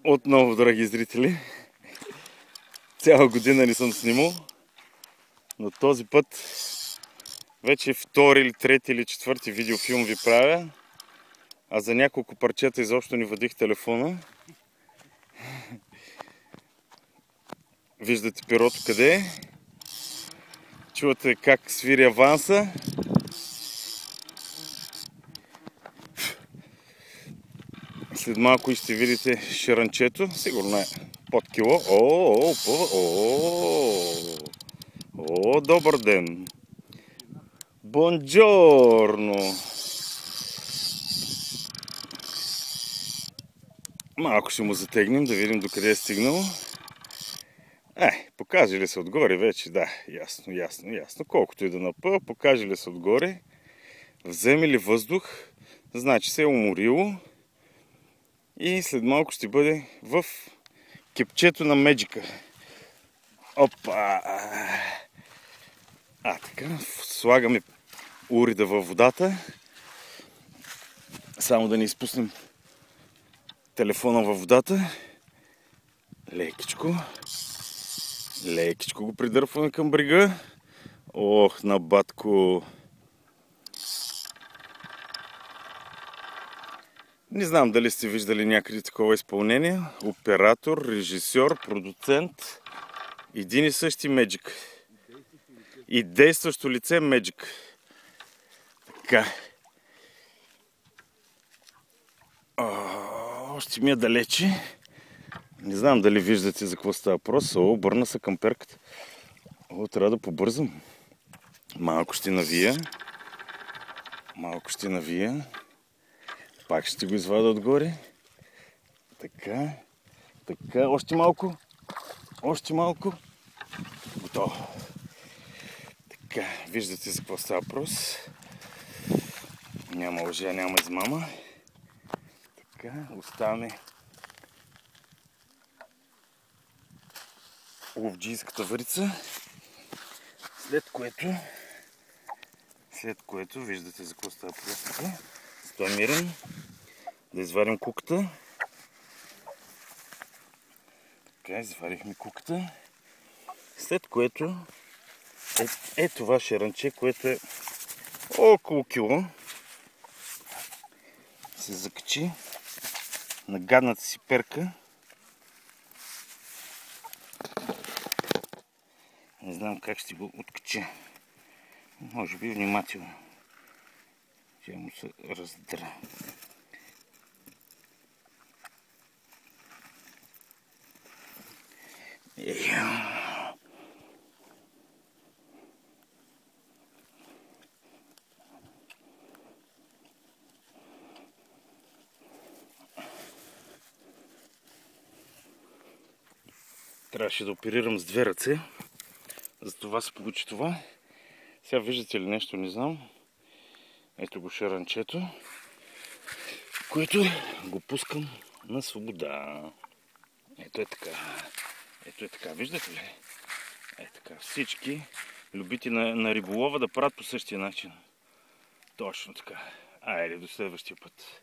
Отново, драги зрители, цяла година не съм снимал, но този път вече втори или трети или четвърти видеофилм ви правя, а за няколко парчета изобщо не вадих телефона. Виждате перото къде е, чувате как свири аванса. След малко ще видите ширанчето, сигурно е под кило. О, добър ден! Бонджорно! Малко ще му затегнем, да видим докъде е стигнало. Покаже ли се отгоре вече? Да, ясно. Колкото и да напъва, покаже ли се отгоре, вземе ли въздух, значи се е уморило. И след малко ще бъде в кепчето на меджика. Опа! Така, слагаме урида във водата. Само да не изпуснем телефона във водата. Лекичко го придърпваме към брега. Ох, на батко! Не знам дали сте виждали някъде такова изпълнение. Оператор, режисьор, продуцент. Един и същи меджик. И действащо лице меджик. Така. Още ми е далече. Не знам дали виждате за какво става въпрос. Обърна се към перката. Трябва да побързам. Малко ще навия. Пак ще го извада отгоре. Така. Още малко. Готово. Така, виждате за какво става въпрос. Няма лъжа, няма измама. Така, оставяме ловджийската варица. След което виждате за какво става въпрос. Стой мирен. Да изварим куката. Така, изварихме куката. След което това ширанче, което е около кило, се закачи на гадната си перка. Не знам как ще го откача. Може би внимателно. Тя му се раздра. Трябваше да оперирам с две ръце. Затова се получи това. Сега виждате ли нещо, не знам. Ето го ширанчето, което го пускам на свобода. Ето е така. Виждате ли? Така. Всички любители на риболова да правят по същия начин. Точно така. Айде, до следващия път.